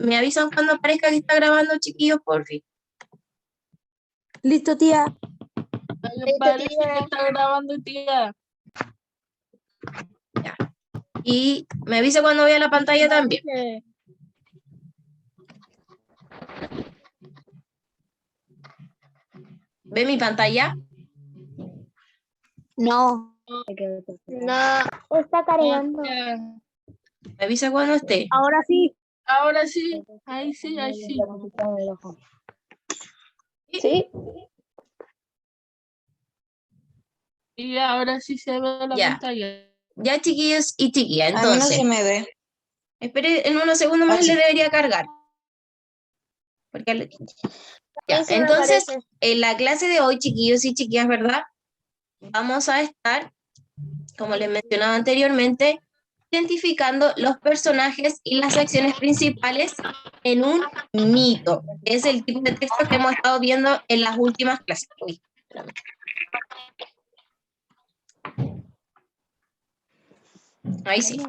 Me avisan cuando aparezca que está grabando, chiquillos, por fin. Listo, tía. Me parece que está grabando, tía. Ya. Y me avisa cuando vea la pantalla también. ¿Ve mi pantalla? No. No, está cargando. Me avisa cuando esté. Ahora sí. Ahora sí. Ahí sí, ahí sí. Sí. Y ahora sí se ve la Ya. pantalla. Ya, chiquillos y chiquillas, A mí no entonces. se me ve. Espere en unos segundos más, Ah, sí. le debería cargar. Porque ya, Sí, me entonces, parece. en la clase de hoy, chiquillos y chiquillas, ¿verdad? Vamos a estar, como les mencionaba anteriormente, identificando los personajes y las acciones principales en un mito, que es el tipo de texto que hemos estado viendo en las últimas clases. Uy, espérame. Ahí sí.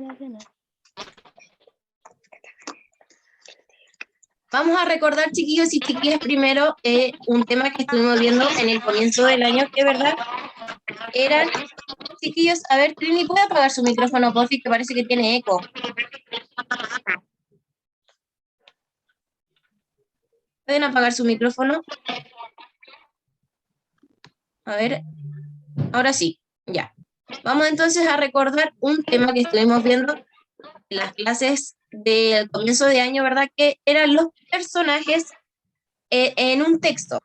Vamos a recordar, chiquillos y chiquillas, primero un tema que estuvimos viendo en el comienzo del año, que verdad eran, chiquillos, a ver, Trini, ¿puede apagar su micrófono, por fin, que parece que tiene eco? ¿Pueden apagar su micrófono? A ver, ahora sí, ya. Vamos entonces a recordar un tema que estuvimos viendo en las clases del comienzo de año, ¿verdad? Que eran los personajes en un texto.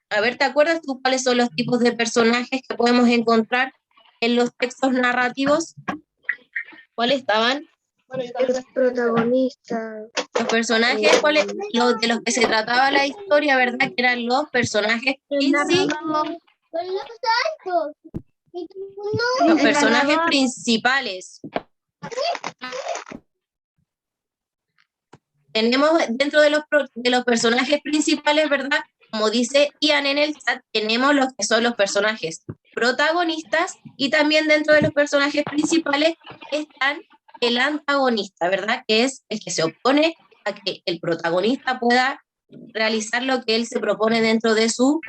A ver, ¿te acuerdas tú cuáles son los tipos de personajes que podemos encontrar en los textos narrativos? ¿Cuáles estaban? El protagonista. Los personajes, ¿cuáles? Los de los que se trataba la historia, ¿verdad? Que eran los personajes principales. Los personajes principales. Tenemos dentro de los personajes principales, ¿verdad? Como dice Ian en el chat, tenemos los que son los personajes protagonistas y también dentro de los personajes principales están el antagonista, ¿verdad? Que es el que se opone a que el protagonista pueda realizar lo que él se propone dentro de su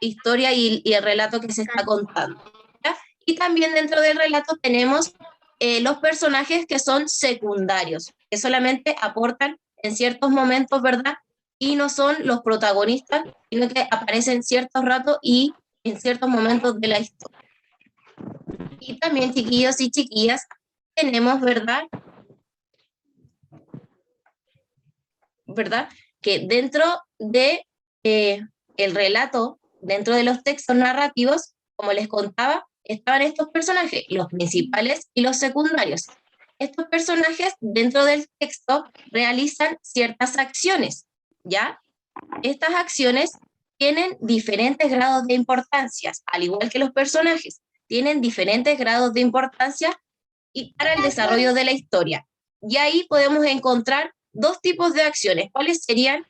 historia y el relato que se está contando, ¿ya? Y también dentro del relato tenemos los personajes que son secundarios, que solamente aportan en ciertos momentos, ¿verdad? Y no son los protagonistas, sino que aparecen ciertos ratos y en ciertos momentos de la historia. Y también, chiquillos y chiquillas, tenemos, ¿verdad? Que dentro de el relato, dentro de los textos narrativos, como les contaba, estaban estos personajes, los principales y los secundarios. Estos personajes dentro del texto realizan ciertas acciones, ¿ya? Estas acciones tienen diferentes grados de importancia, al igual que los personajes, tienen diferentes grados de importancia y para el desarrollo de la historia. Y ahí podemos encontrar dos tipos de acciones. ¿Cuáles serían?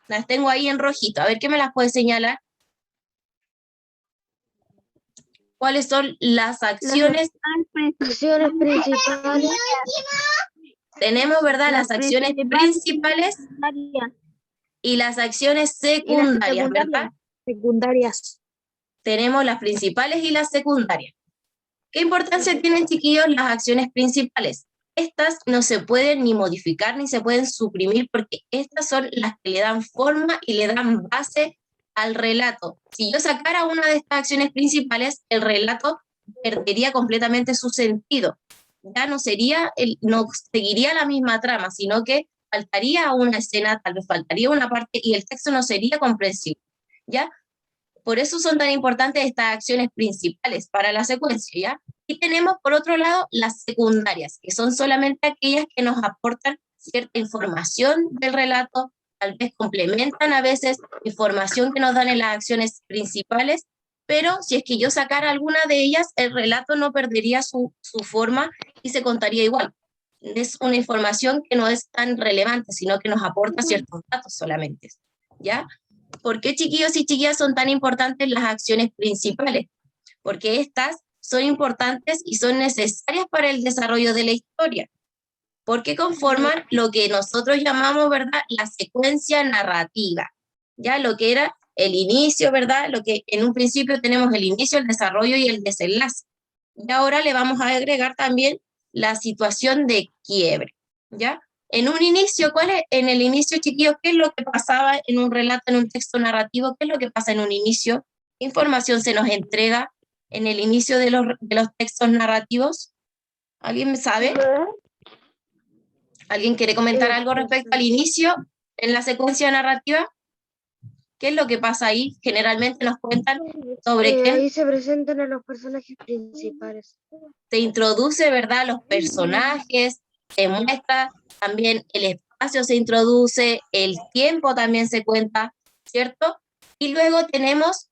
Las tengo ahí en rojito. A ver, ¿qué me las puede señalar? ¿Cuáles son las acciones? Acciones principales. Tenemos, ¿verdad? Las acciones principales y las acciones secundarias, ¿verdad? Secundarias. Tenemos las principales y las secundarias. ¿Qué importancia tienen, chiquillos, las acciones principales? Estas no se pueden ni modificar ni se pueden suprimir porque estas son las que le dan forma y le dan base al relato. Si yo sacara una de estas acciones principales, el relato perdería completamente su sentido. Ya no seguiría la misma trama, sino que faltaría una escena, tal vez faltaría una parte y el texto no sería comprensible. ¿Ya? Por eso son tan importantes estas acciones principales para la secuencia, ¿ya? Y tenemos, por otro lado, las secundarias, que son solamente aquellas que nos aportan cierta información del relato, tal vez complementan a veces información que nos dan en las acciones principales, pero si es que yo sacara alguna de ellas, el relato no perdería su forma y se contaría igual. Es una información que no es tan relevante, sino que nos aporta ciertos datos solamente, ¿ya? ¿Por qué, chiquillos y chiquillas, son tan importantes las acciones principales? Porque estas son importantes y son necesarias para el desarrollo de la historia. porque conforman lo que nosotros llamamos, ¿verdad?, la secuencia narrativa, ya lo que era el inicio, ¿verdad?, lo que en un principio tenemos el inicio, el desarrollo y el desenlace. Y ahora le vamos a agregar también la situación de quiebre, ¿ya? En un inicio, en el inicio, chiquillos, qué es lo que pasaba en un relato, en un texto narrativo? ¿Qué es lo que pasa en un inicio? ¿Qué información se nos entrega en el inicio de los textos narrativos? ¿Alguien sabe? ¿Alguien quiere comentar algo respecto al inicio en la secuencia narrativa? ¿Qué es lo que pasa ahí? Generalmente nos cuentan sobre qué Ahí se presentan a los personajes principales. se introduce, ¿verdad?, los personajes, se muestra también el espacio, se introduce, el tiempo también se cuenta, ¿cierto? Y luego tenemos,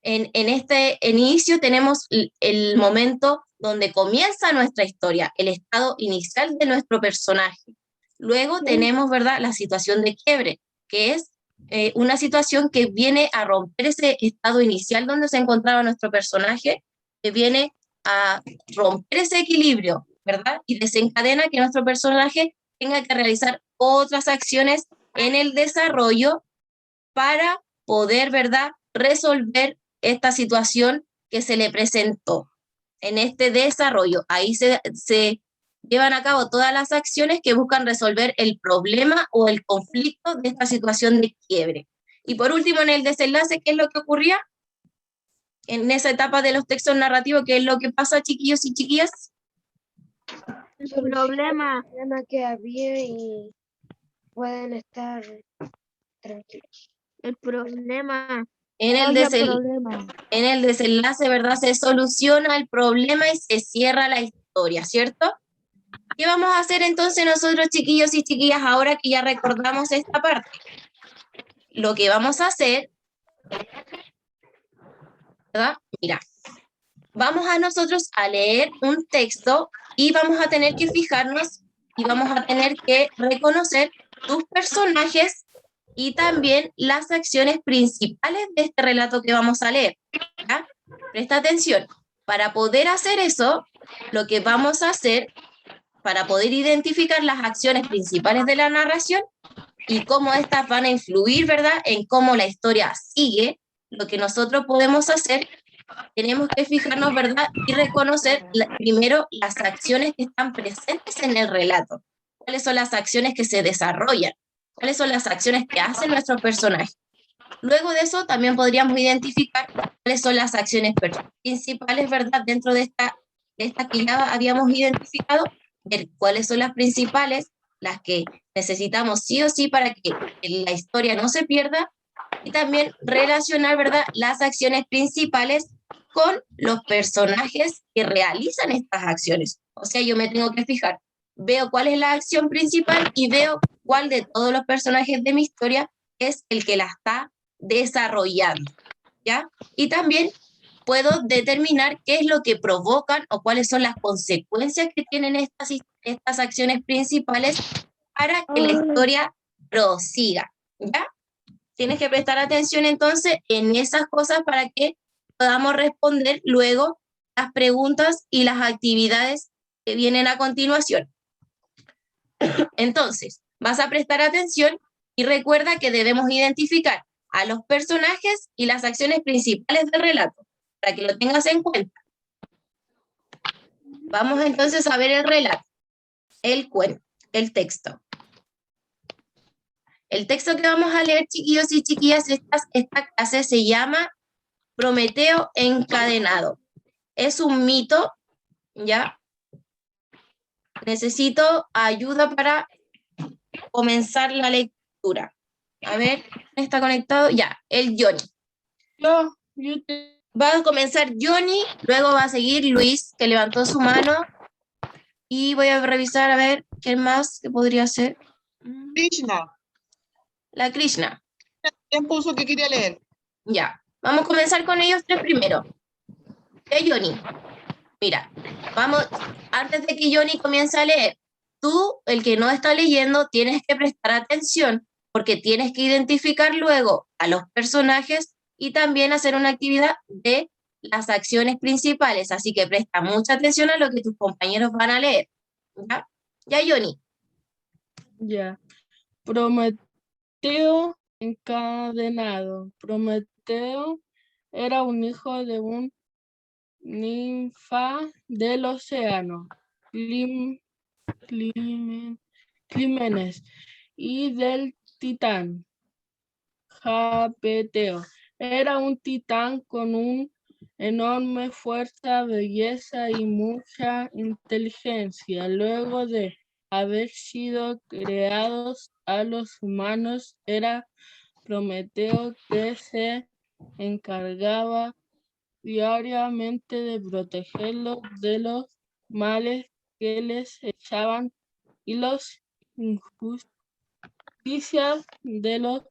en este inicio, tenemos el momento donde comienza nuestra historia, el estado inicial de nuestro personaje. Luego tenemos, ¿verdad?, la situación de quiebre, que es una situación que viene a romper ese estado inicial donde se encontraba nuestro personaje, que viene a romper ese equilibrio, ¿verdad? Y desencadena que nuestro personaje tenga que realizar otras acciones en el desarrollo para poder, ¿verdad?, resolver esta situación que se le presentó en este desarrollo. Ahí se llevan a cabo todas las acciones que buscan resolver el problema o el conflicto de esta situación de quiebre. Y por último, en el desenlace, ¿qué es lo que ocurría? En esa etapa de los textos narrativos, ¿qué es lo que pasa, chiquillos y chiquillas? El problema que había y pueden estar tranquilos. El problema. En el desenlace, ¿verdad? Se soluciona el problema y se cierra la historia, ¿cierto? ¿Qué vamos a hacer entonces nosotros, chiquillos y chiquillas, ahora que ya recordamos esta parte? Lo que vamos a hacer, ¿verdad? Mira, vamos a nosotros a leer un texto y vamos a tener que fijarnos y vamos a tener que reconocer tus personajes y también las acciones principales de este relato que vamos a leer, ¿ya? Presta atención. Para poder hacer eso, lo que vamos a hacer, para poder identificar las acciones principales de la narración y cómo estas van a influir, ¿verdad?, en cómo la historia sigue, lo que nosotros podemos hacer, tenemos que fijarnos, ¿verdad?, y reconocer primero las acciones que están presentes en el relato. ¿Cuáles son las acciones que se desarrollan? ¿Cuáles son las acciones que hacen nuestros personajes? Luego de eso, también podríamos identificar cuáles son las acciones principales, ¿verdad?, dentro de esta que ya habíamos identificado, ver cuáles son las principales, las que necesitamos sí o sí para que la historia no se pierda, y también relacionar, ¿verdad?, las acciones principales con los personajes que realizan estas acciones. O sea, yo me tengo que fijar, veo cuál es la acción principal y veo cuál de todos los personajes de mi historia es el que la está desarrollando, ¿ya? Y también puedo determinar qué es lo que provocan o cuáles son las consecuencias que tienen estas acciones principales para que la historia prosiga, ¿ya? Tienes que prestar atención entonces en esas cosas para que podamos responder luego las preguntas y las actividades que vienen a continuación. Entonces, vas a prestar atención y recuerda que debemos identificar a los personajes y las acciones principales del relato, para que lo tengas en cuenta. Vamos entonces a ver el relato, el cuento, el texto. El texto que vamos a leer, chiquillos y chiquillas, esta clase se llama Prometeo encadenado. Es un mito, ¿ya? Necesito ayuda para comenzar la lectura. A ver, ¿quién está conectado? Ya, el Johnny. Va a comenzar Johnny, luego va a seguir Luis, que levantó su mano, y voy a revisar a ver qué más que podría ser. Krishna. La Krishna. ¿Quién puso que quería leer? Ya, vamos a comenzar con ellos tres primero. Ya, Johnny. Mira, vamos, antes de que Johnny comience a leer, tú, el que no está leyendo, tienes que prestar atención, porque tienes que identificar luego a los personajes y también hacer una actividad de las acciones principales, así que presta mucha atención a lo que tus compañeros van a leer. ¿Ya? Ya, Johnny, Ya. Prometeo encadenado. Prometeo era un hijo de un ninfa del océano, Clímenes, y del titán, Japeteo. Era un titán con una enorme fuerza, belleza y mucha inteligencia. Luego de haber sido creados a los humanos, era Prometeo que se encargaba diariamente de protegerlos de los males que les echaban y las injusticias de los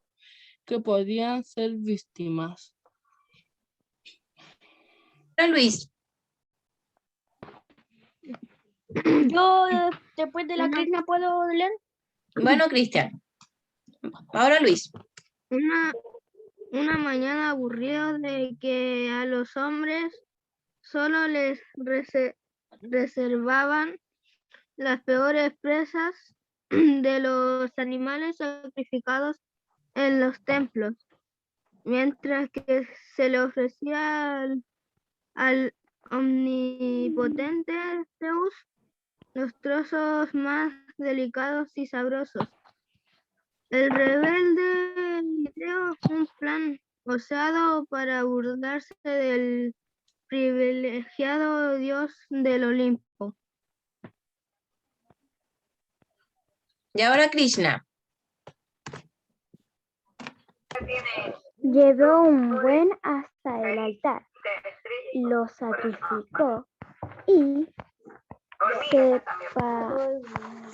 que podían ser víctimas. Ahora, Luis, Yo, después de la Krishna, ¿puedo leer? bueno, Cristian. Ahora, Luis. Una mañana aburrido de que a los hombres solo les reservaban las peores presas de los animales sacrificados en los templos, mientras que se le ofrecía al omnipotente Zeus los trozos más delicados y sabrosos. El rebelde ideó un plan osado para burlarse del privilegiado dios del Olimpo. Y ahora, Krishna. Llevó un buen hasta el altar, lo sacrificó y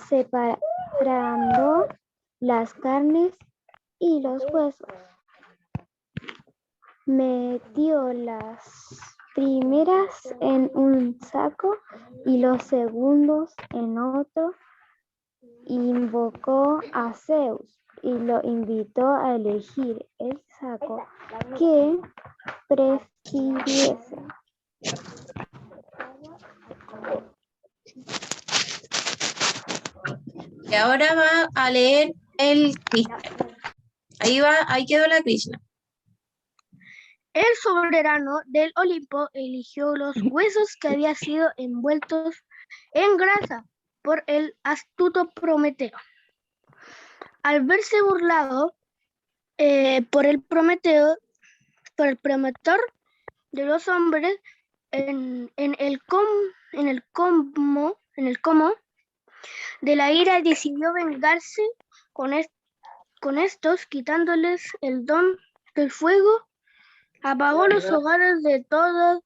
separando las carnes y los huesos, metió las primeras en un saco y los segundos en otro. Invocó a Zeus y lo invitó a elegir el saco que prefiriese. Y ahora va a leer el Krishna. Ahí quedó la Krishna. El soberano del Olimpo eligió los huesos que habían sido envueltos en grasa por el astuto Prometeo. Al verse burlado por el prometor de los hombres, en el colmo de la ira decidió vengarse con estos, quitándoles el don del fuego. Apagó los hogares de todas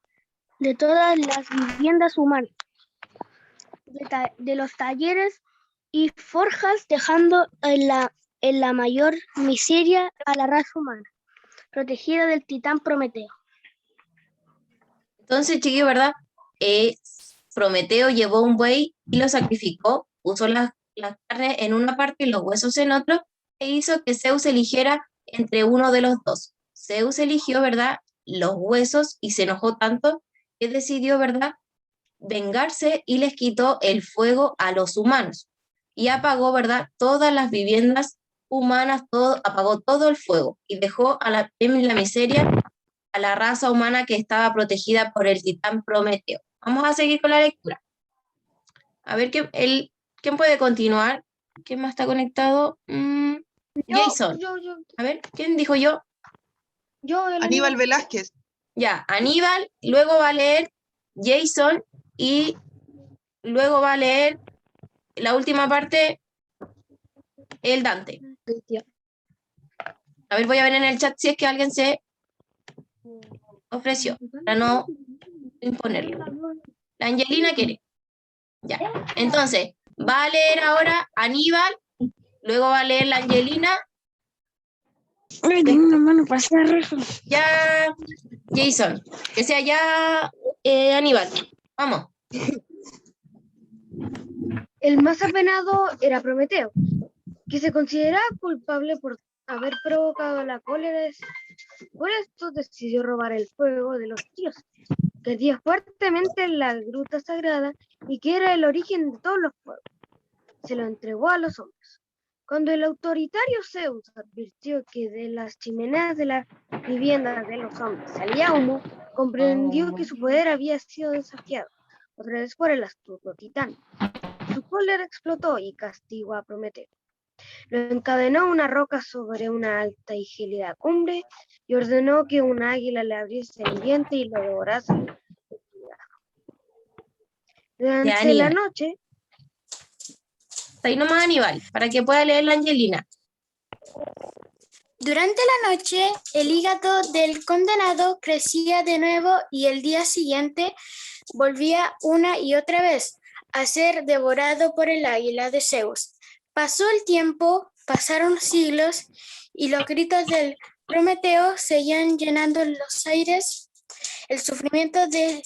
las viviendas humanas, de los talleres y forjas, dejando en la mayor miseria a la raza humana, protegida del titán Prometeo. Entonces, chiquillo, ¿verdad? Prometeo llevó un buey y lo sacrificó, puso la carne en una parte y los huesos en otro, e hizo que Zeus eligiera entre uno de los dos. Zeus eligió, ¿verdad?, los huesos y se enojó tanto que decidió, ¿verdad?, vengarse y les quitó el fuego a los humanos. Y apagó, ¿verdad?, todas las viviendas humanas, apagó todo el fuego y dejó en la miseria a la raza humana que estaba protegida por el titán Prometeo. Vamos a seguir con la lectura. A ver, ¿quién puede continuar? ¿Quién más está conectado? Jason. Yo. A ver, ¿quién dijo yo? Aníbal Velázquez. Ya, Aníbal, luego va a leer Jason y luego va a leer la última parte, el Dante. A ver, voy a ver en el chat si es que alguien se ofreció, para no imponerlo. La Angelina quiere. Ya, entonces, va a leer ahora Aníbal, luego va a leer la Angelina. Tengo una mano para hacer. Ya, Jason, que sea ya Aníbal. Vamos. El más apenado era Prometeo, que se consideraba culpable por haber provocado la cólera. Por esto decidió robar el fuego de los dioses, que ardía fuertemente en la gruta sagrada y que era el origen de todos los fuegos. Se lo entregó a los hombres. Cuando el autoritario Zeus advirtió que de las chimeneas de la vivienda de los hombres salía humo, comprendió que su poder había sido desafiado otra vez por el astuto Titán. Su cólera explotó y castigó a Prometeo. Lo encadenó a una roca sobre una alta y gélida cumbre y ordenó que un águila le abriese el diente y lo devorase. Durante la noche... Ahí nomás, Aníbal, para que pueda leer la Angelina. Durante la noche, el hígado del condenado crecía de nuevo y el día siguiente volvía una y otra vez a ser devorado por el águila de Zeus. Pasó el tiempo, pasaron siglos y los gritos del Prometeo seguían llenando los aires. El sufrimiento de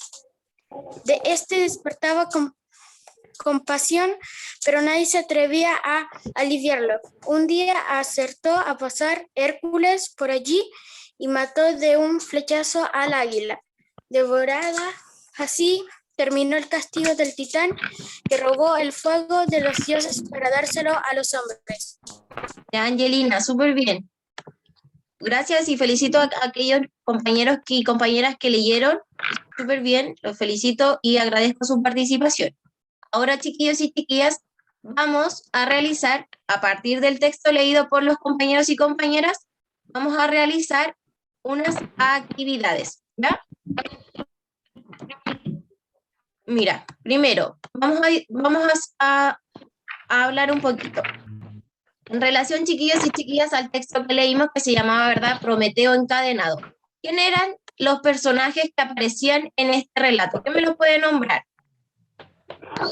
este despertaba compasión, pero nadie se atrevía a aliviarlo. Un día acertó a pasar Hércules por allí y mató de un flechazo al águila. Devorada, así terminó el castigo del Titán, que robó el fuego de los dioses para dárselo a los hombres. Ya, Angelina, súper bien. Gracias y felicito a aquellos compañeros y compañeras que leyeron. Súper bien, los felicito y agradezco su participación. Ahora, chiquillos y chiquillas, vamos a realizar, a partir del texto leído por los compañeros y compañeras, vamos a realizar unas actividades, ¿ya? Mira, primero, vamos a hablar un poquito. En relación, chiquillos y chiquillas, al texto que leímos que se llamaba, ¿verdad?, Prometeo encadenado. ¿Quién eran los personajes que aparecían en este relato? ¿Quién me los puede nombrar?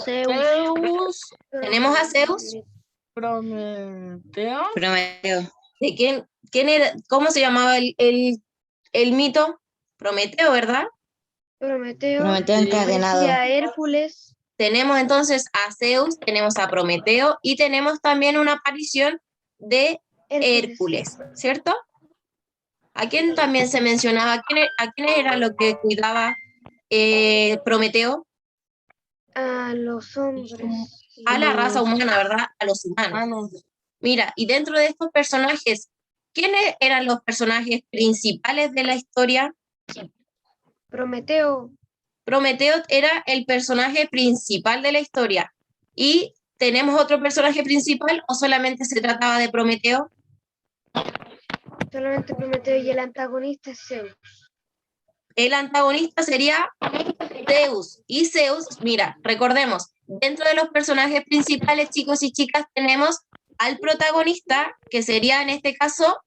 Zeus, Tenemos a Zeus. Prometeo. ¿De quién era? ¿Cómo se llamaba el mito? Prometeo, ¿verdad? Prometeo encadenado. Y a Hércules. Tenemos entonces a Zeus, tenemos a Prometeo y tenemos también una aparición de Hércules, ¿cierto? ¿A quién también se mencionaba? ¿A quién era lo que cuidaba Prometeo? A los hombres. A la raza humana, ¿verdad? A los humanos. Mira, y dentro de estos personajes, ¿quiénes eran los personajes principales de la historia? Prometeo. Prometeo era el personaje principal de la historia. ¿Y tenemos otro personaje principal o solamente se trataba de Prometeo? Solamente Prometeo y el antagonista es Zeus. El antagonista sería Zeus. Y Zeus, mira, recordemos, dentro de los personajes principales, chicos y chicas, tenemos al protagonista, que sería en este caso,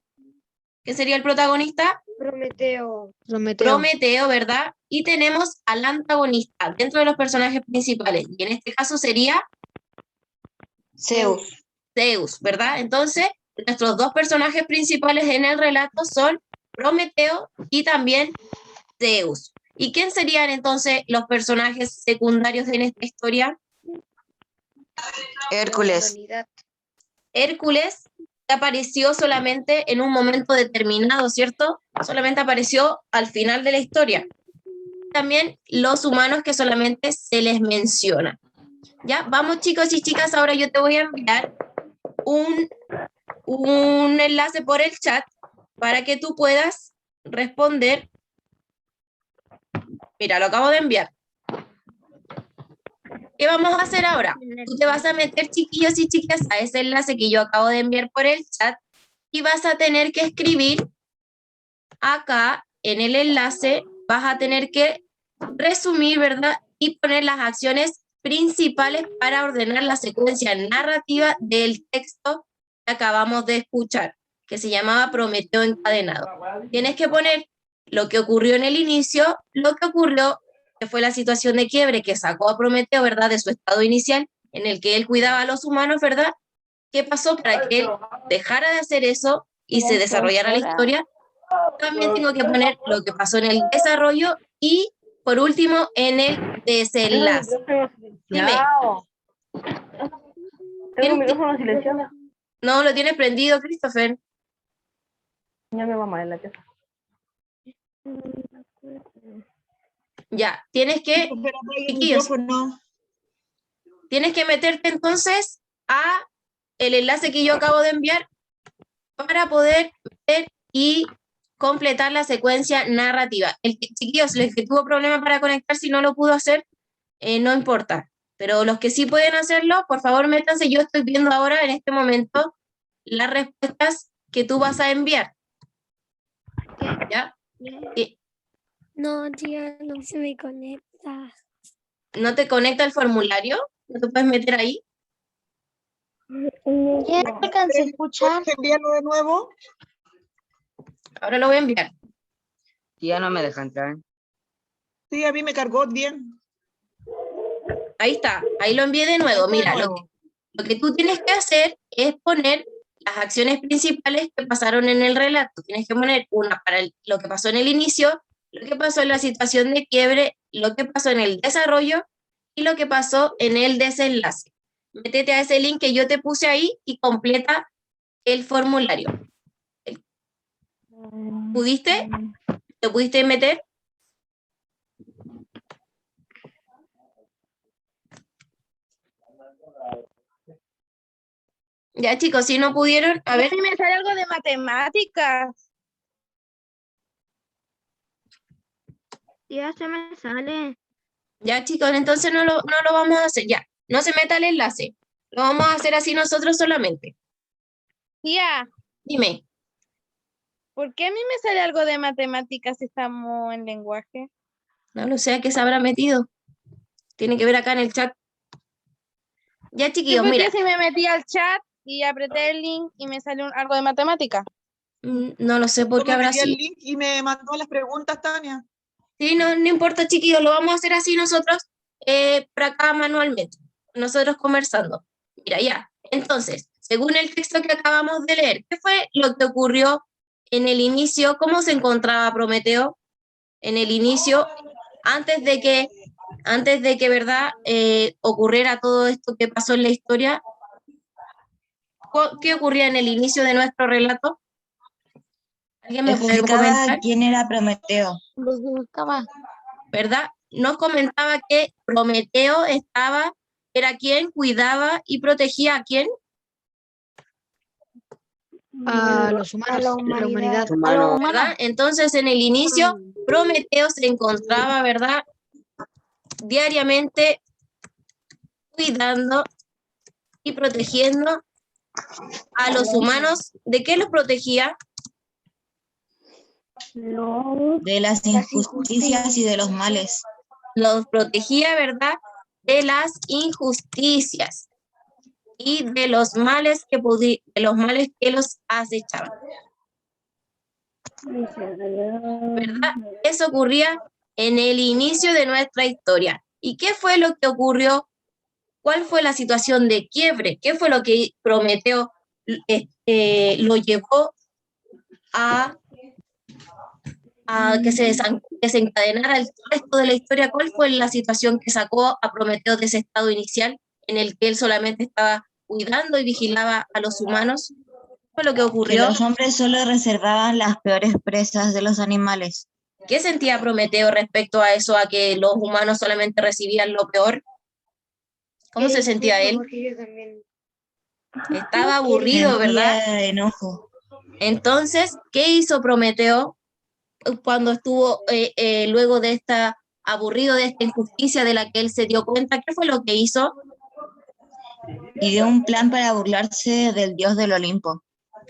¿qué sería el protagonista? Prometeo. Prometeo, ¿verdad? Y tenemos al antagonista dentro de los personajes principales, y en este caso sería Zeus. Zeus, ¿verdad? Entonces, nuestros dos personajes principales en el relato son Prometeo y también Zeus. ¿Y quién serían entonces los personajes secundarios en esta historia? Hércules. Hércules apareció solamente en un momento determinado, ¿cierto? Solamente apareció al final de la historia. También los humanos que solamente se les menciona. Ya, vamos chicos y chicas, ahora yo te voy a enviar un enlace por el chat para que tú puedas responder. Mira, lo acabo de enviar. ¿Qué vamos a hacer ahora? Tú te vas a meter, chiquillos y chicas, a ese enlace que yo acabo de enviar por el chat y vas a tener que escribir acá en el enlace, vas a tener que resumir, ¿verdad? Y poner las acciones principales para ordenar la secuencia narrativa del texto que acabamos de escuchar, que se llamaba Prometeo encadenado. Tienes que poner lo que ocurrió en el inicio, lo que ocurrió, que fue la situación de quiebre que sacó a Prometeo, ¿verdad?, de su estado inicial, en el que él cuidaba a los humanos, ¿verdad? ¿Qué pasó para que él dejara de hacer eso y se desarrollara la historia? También tengo que poner lo que pasó en el desarrollo y, por último, en el desenlace. Dime. Tengo el micrófono silenciado. No, lo tienes prendido, Christopher. Ya me va mal en la casa. Ya, tienes que, chiquillos, tienes que meterte entonces a el enlace que yo acabo de enviar para poder ver y completar la secuencia narrativa. Chiquillos, el que tuvo problema para conectar, si no lo pudo hacer, no importa. Pero los que sí pueden hacerlo, por favor, métanse. Yo estoy viendo ahora, en este momento, las respuestas que tú vas a enviar. ¿Ya? No, tía, no se me conecta. ¿No te conecta el formulario? ¿No te puedes meter ahí? ¿Ya alcancé a escuchar? ¿Puedes enviarlo de nuevo? Ahora lo voy a enviar. Ya no me deja entrar. Sí, a mí me cargó bien. Ahí está, ahí lo envié de nuevo. Mira, lo que tú tienes que hacer es poner las acciones principales que pasaron en el relato. Tienes que poner una para lo que pasó en el inicio, lo que pasó en la situación de quiebre, lo que pasó en el desarrollo y lo que pasó en el desenlace. Métete a ese link que yo te puse ahí y completa el formulario. ¿Pudiste? ¿Te pudiste meter? Ya, chicos, si no pudieron, a ver. A mí me sale algo de matemáticas. Ya se me sale. Ya, chicos, entonces no lo vamos a hacer. Ya, no se meta el enlace. Lo vamos a hacer así nosotros solamente. Tía, Dime. ¿por qué a mí me sale algo de matemáticas si estamos en lenguaje? No lo sé a qué se habrá metido. Tiene que ver acá en el chat. Ya, Sí, chiquillos, porque mira. si me metí al chat y apreté el link y me salió algo de matemática. No lo sé por Yo qué me habrá metí al sido. link y me mandó las preguntas, Tania. Sí, no importa, chiquillos, lo vamos a hacer así nosotros, por acá manualmente, nosotros conversando. Mira, ya. Entonces, según el texto que acabamos de leer, ¿qué fue lo que ocurrió en el inicio? ¿Cómo se encontraba Prometeo en el inicio, antes de que ¿verdad?, ocurriera todo esto que pasó en la historia? ¿Qué ocurría en el inicio de nuestro relato? ¿Alguien me puede comentar? ¿Quién era Prometeo? ¿Verdad? Nos comentaba que Prometeo era quien cuidaba y protegía a quién. A los humanos, a la humanidad. ¿Verdad? Entonces, en el inicio, Prometeo se encontraba, ¿verdad?, diariamente cuidando y protegiendo a los humanos. ¿De qué los protegía? De las injusticias y de los males. Los protegía, ¿verdad?, de las injusticias y de los males que los acechaban. ¿Verdad? Eso ocurría en el inicio de nuestra historia. ¿Y qué fue lo que ocurrió? ¿Cuál fue la situación de quiebre? ¿Qué fue lo que Prometeo lo llevó a que se desencadenara el resto de la historia? ¿Cuál fue la situación que sacó a Prometeo de ese estado inicial en el que él solamente estaba cuidando y vigilaba a los humanos? ¿Qué fue lo que Que ocurrió? los hombres solo reservaban las peores presas de los animales. ¿Qué sentía Prometeo respecto a eso, a que los humanos solamente recibían lo peor? ¿Cómo se sentía él? Estaba aburrido, ¿verdad? Sentía enojo. Entonces, ¿qué hizo Prometeo cuando estuvo luego de aburrido de esta injusticia de la que él se dio cuenta? ¿Qué fue lo que hizo? Ideó un plan para burlarse del dios del Olimpo.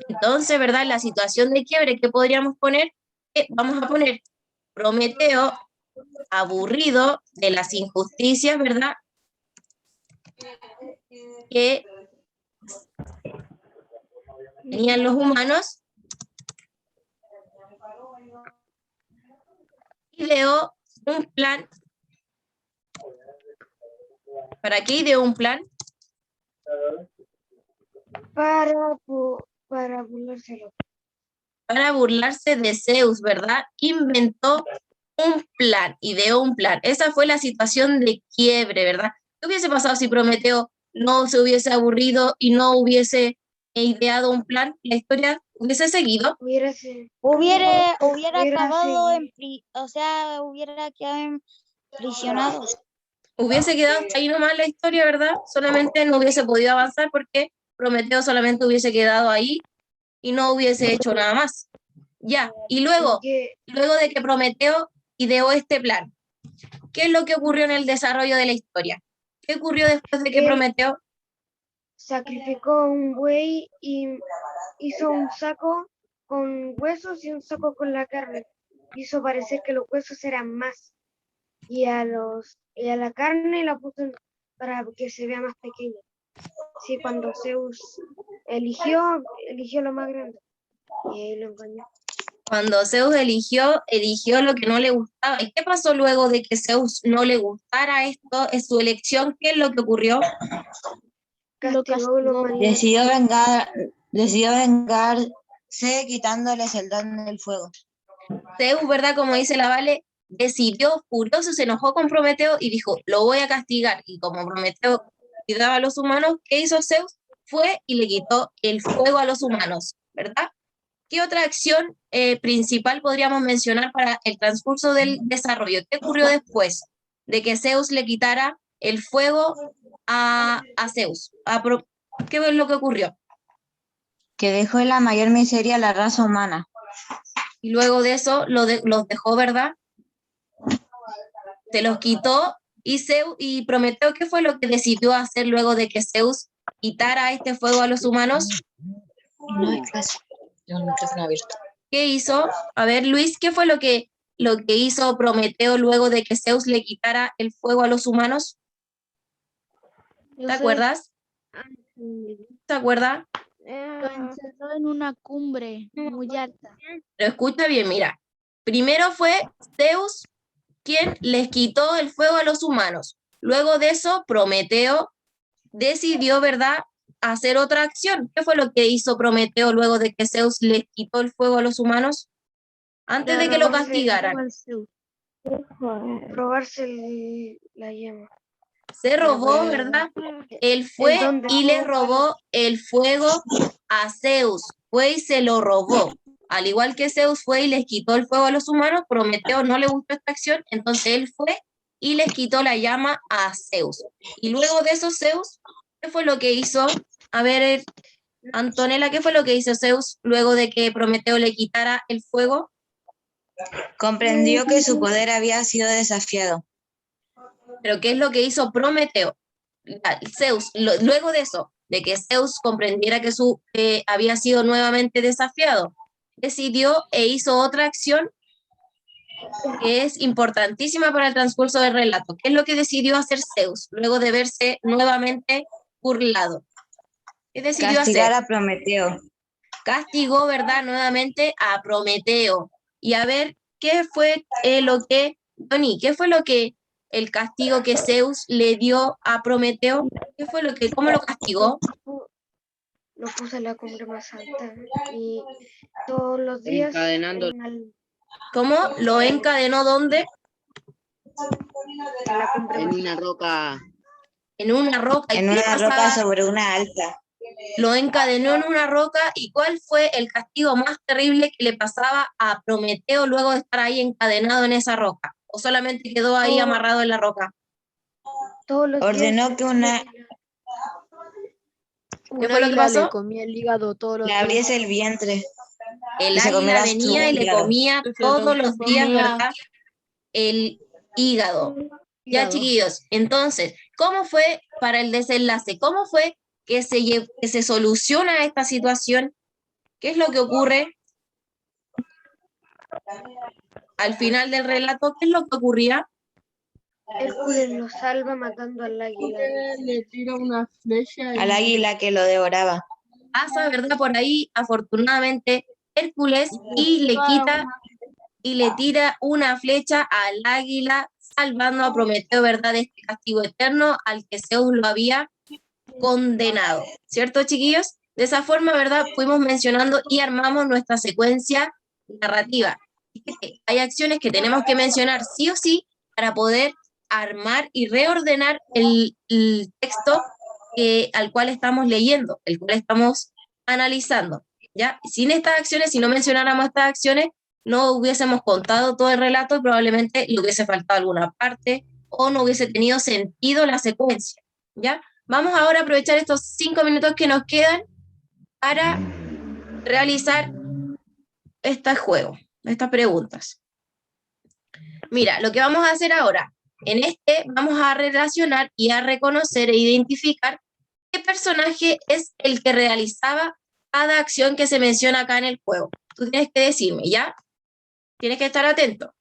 Entonces, ¿verdad? En la situación de quiebre, ¿qué podríamos poner? Vamos a poner Prometeo aburrido de las injusticias, ¿verdad?, que tenían los humanos, ideó un plan. ¿Para qué ideó un plan? Para burlárselo. Para burlarse de Zeus, ¿verdad? Inventó un plan, ideó un plan. Esa fue la situación de quiebre, ¿verdad? ¿Qué hubiese pasado si Prometeo no se hubiese aburrido y no hubiese ideado un plan? ¿La historia hubiese seguido? Hubiera acabado hubiera quedado aprisionado. Hubiese quedado hasta ahí nomás la historia, ¿verdad? Solamente no hubiese podido avanzar porque Prometeo solamente hubiese quedado ahí y no hubiese hecho nada más. Ya, y luego de que Prometeo ideó este plan, ¿qué es lo que ocurrió en el desarrollo de la historia? ¿Qué ocurrió después de que Prometeo Sacrificó un buey y hizo un saco con huesos y un saco con la carne. Hizo parecer que los huesos eran más. Y a la carne la puso para que se vea más pequeña. Sí, cuando Zeus eligió lo más grande. Y ahí lo engañó. Cuando Zeus eligió lo que no le gustaba? ¿Y qué pasó luego de que Zeus no le gustara esto, es su elección? ¿Qué es lo que ocurrió? Castigó a la humanidad. Decidió vengarse quitándoles el don del fuego. Zeus, ¿verdad? Como dice la Vale, decidió, furioso, se enojó con Prometeo y dijo, lo voy a castigar. Y como Prometeo cuidaba a los humanos, ¿qué hizo Zeus? Fue y le quitó el fuego a los humanos, ¿verdad? ¿Qué otra acción principal podríamos mencionar para el transcurso del desarrollo? ¿Qué ocurrió después de que Zeus le quitara el fuego a Zeus? ¿Qué es lo que ocurrió? Que dejó en la mayor miseria a la raza humana. Y luego de eso los dejó, ¿verdad? Se los quitó y Zeus y Prometeo, ¿qué fue lo que decidió hacer luego de que Zeus quitara este fuego a los humanos? No hay clase. Tengo el micrófono abierto. ¿Qué hizo? A ver, Luis, ¿qué fue lo que hizo Prometeo luego de que Zeus le quitara el fuego a los humanos? ¿Te acuerdas? ¿Te acuerdas? Lo encerró en una cumbre muy alta. Pero escucha bien, mira. Primero fue Zeus quien les quitó el fuego a los humanos. Luego de eso, Prometeo decidió, ¿verdad?, hacer otra acción. ¿Qué fue lo que hizo Prometeo luego de que Zeus les quitó el fuego a los humanos? Antes de que lo castigaran. Robarse la llama. Se robó, ¿verdad? Él fue y le robó el fuego a Zeus. Fue y se lo robó. Al igual que Zeus fue y les quitó el fuego a los humanos, Prometeo no le gustó esta acción, entonces él fue y les quitó la llama a Zeus. Y luego de eso, Zeus, ¿qué fue lo que hizo? A ver, Antonella, ¿qué fue lo que hizo Zeus luego de que Prometeo le quitara el fuego? Comprendió que su poder había sido desafiado. Pero ¿qué es lo que hizo Prometeo? Zeus, luego de eso, de que Zeus comprendiera que había sido nuevamente desafiado, decidió e hizo otra acción que es importantísima para el transcurso del relato. ¿Qué es lo que decidió hacer Zeus luego de verse nuevamente burlado? ¿Qué decidió Castigar hacer? a Prometeo. Castigó, ¿verdad?, nuevamente a Prometeo. Y a ver, ¿qué fue Tony, qué fue el castigo que Zeus le dio a Prometeo? ¿Cómo lo castigó? Lo puso en la cumbre más alta y todos los días Encadenando. ¿Cómo? ¿Lo encadenó dónde? En la cumbre En más una roca. En una roca. ¿Y En qué le una roca pasaba? sobre una alta. Lo encadenó en una roca. ¿Y cuál fue el castigo más terrible que le pasaba a Prometeo luego de estar ahí encadenado en esa roca? ¿O solamente quedó ahí amarrado en la roca? todos los Ordenó días que una ¿Qué fue lo que pasó? Le comía el hígado todos los le días. abriese el vientre. El y se águila comiera su venía y le hígado. comía todos los días, ¿verdad?, el hígado. Ya, chiquillos, entonces, ¿cómo fue para el desenlace? ¿Cómo fue que se soluciona esta situación? ¿Qué es lo que ocurre al final del relato? ¿Qué es lo que ocurría? Hércules lo salva matando al águila. Le tira una flecha Al águila que lo devoraba. Pasa, ¿verdad?, por ahí, afortunadamente, Hércules y le tira una flecha al águila, salvando a Prometeo, ¿verdad?, de este castigo eterno al que Zeus lo había condenado. ¿Cierto, chiquillos? De esa forma, ¿verdad?, fuimos mencionando y armamos nuestra secuencia narrativa. Hay acciones que tenemos que mencionar sí o sí para poder armar y reordenar el texto al cual estamos leyendo, el cual estamos analizando, ¿ya? Sin estas acciones, si no mencionáramos estas acciones, no hubiésemos contado todo el relato y probablemente le hubiese faltado alguna parte o no hubiese tenido sentido la secuencia, ¿ya? Vamos ahora a aprovechar estos 5 minutos que nos quedan para realizar este juego, estas preguntas. Mira, lo que vamos a hacer ahora, en este vamos a relacionar y a reconocer e identificar qué personaje es el que realizaba cada acción que se menciona acá en el juego. Tú tienes que decirme, ¿ya? Tienes que estar atento.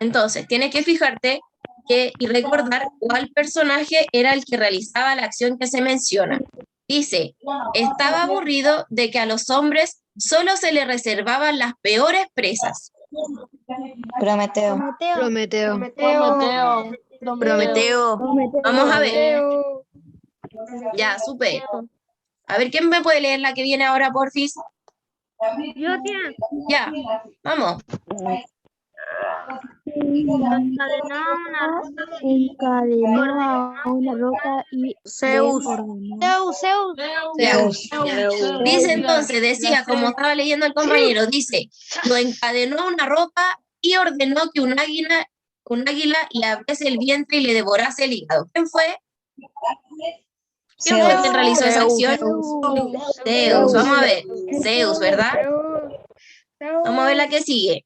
Entonces, tienes que fijarte y recordar cuál personaje era el que realizaba la acción que se menciona. Dice, estaba aburrido de que a los hombres solo se les reservaban las peores presas. Prometeo. Prometeo. Prometeo. Vamos a ver. Ya, súper. A ver, ¿quién me puede leer la que viene ahora, porfis? Yo, tía. Ya, vamos. Encadenó a una roca y Zeus. Zeus. Dice entonces, decía, como estaba leyendo el compañero, dice, lo encadenó a una roca y ordenó que un águila le abriese el vientre y le devorase el hígado. ¿Quién fue? ¿Quién fue quien realizó esa acción? Zeus. Vamos a ver. Zeus, ¿verdad? Vamos a ver la que sigue.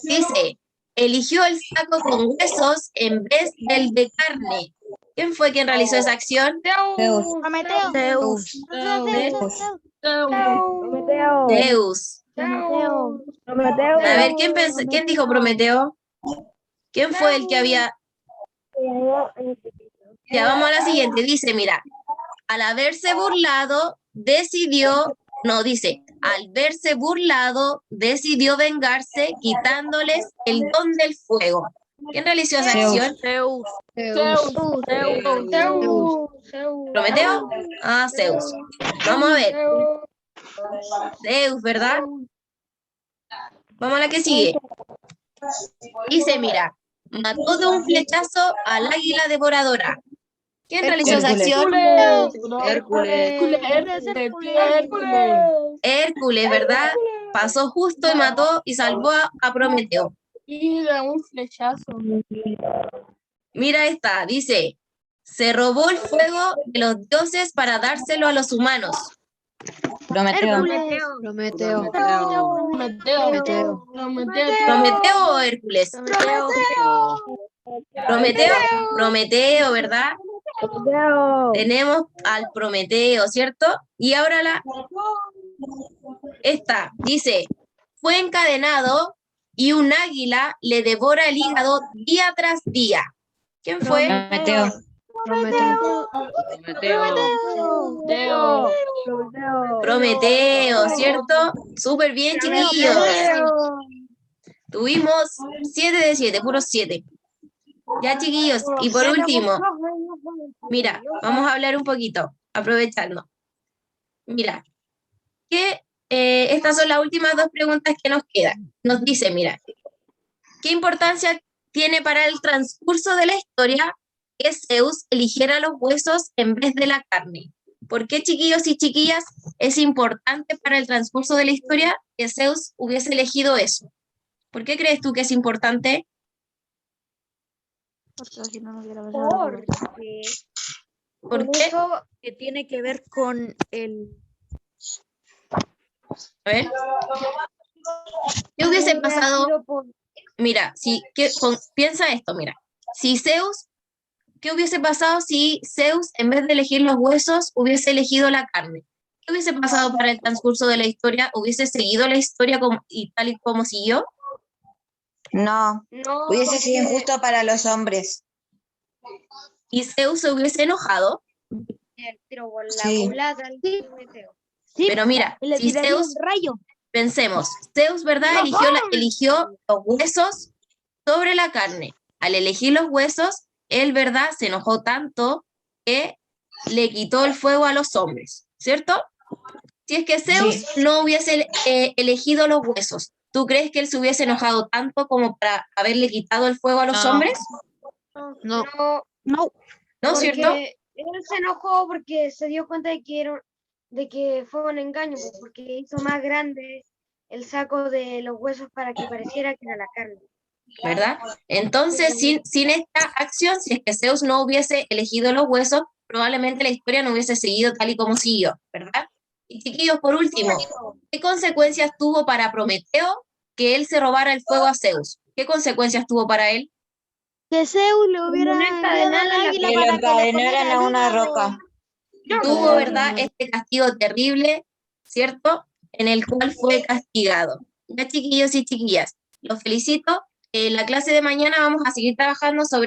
Dice, eligió el saco con huesos en vez del de carne. ¿Quién fue quien realizó esa acción? Zeus. Zeus. A ver, ¿quién dijo Prometeo? ¿Quién fue el que había...? Ya, vamos a la siguiente. Dice, mira, al verse burlado, decidió vengarse quitándoles el don del fuego. ¿Quién realizó esa acción? Zeus. ¿Prometeo? Ah, Zeus. Vamos a ver. Zeus, ¿verdad? Vamos a la que sigue. Dice, mira, mató de un flechazo al águila devoradora. ¿Quién realizó esa acción? Hércules, ¿verdad? Pasó justo y mató y salvó a Prometeo. Y de un flechazo. Mira esta, dice, se robó el fuego de los dioses para dárselo a los humanos. Prometeo. Prometeo. ¿Prometeo o Hércules? Prometeo, ¿verdad? Tenemos al Prometeo, ¿cierto? Y ahora esta, dice, fue encadenado y un águila le devora el hígado día tras día. ¿Quién fue? Prometeo, ¿cierto? Súper bien, chiquillos. Tuvimos 7 de 7, puros 7. Ya, chiquillos, y por último, mira, vamos a hablar un poquito, aprovechando. Mira, estas son las últimas 2 preguntas que nos quedan. Nos dice, mira, ¿qué importancia tiene para el transcurso de la historia que Zeus eligiera los huesos en vez de la carne? ¿Por qué, chiquillos y chiquillas, es importante para el transcurso de la historia que Zeus hubiese elegido eso? ¿Por qué crees tú que es importante? ¿Por qué? Eso que tiene que ver con el... A ver. ¿Qué hubiese pasado? Mira, piensa esto, mira. ¿Qué hubiese pasado si Zeus, en vez de elegir los huesos, hubiese elegido la carne? ¿Qué hubiese pasado para el transcurso de la historia? ¿Hubiese seguido la historia tal y como siguió? No, hubiese sido injusto para los hombres. ¿Y Zeus se hubiese enojado? Sí. Pero mira, si Zeus, pensemos, Zeus, ¿verdad? Eligió los huesos sobre la carne. Al elegir los huesos, él, ¿verdad? Se enojó tanto que le quitó el fuego a los hombres, ¿cierto? Si es que Zeus no hubiese elegido los huesos, ¿tú crees que él se hubiese enojado tanto como para haberle quitado el fuego a los hombres? No. ¿No, cierto? Él se enojó porque se dio cuenta de que fue un engaño, porque hizo más grande el saco de los huesos para que pareciera que era la carne. ¿Verdad? Entonces, sin esta acción, si es que Zeus no hubiese elegido los huesos, probablemente la historia no hubiese seguido tal y como siguió, ¿verdad? Y chiquillos, por último, ¿qué consecuencias tuvo para Prometeo que él se robara el fuego a Zeus? ¿Qué consecuencias tuvo para él? Que Zeus le hubiera no enviado encadenaran al la águila Que lo para que le encadenaran comiera a el una hígado. roca. Tuvo, ¿verdad?, este castigo terrible, ¿cierto?, en el cual fue castigado. Ya, chiquillos y chiquillas, los felicito. En la clase de mañana vamos a seguir trabajando sobre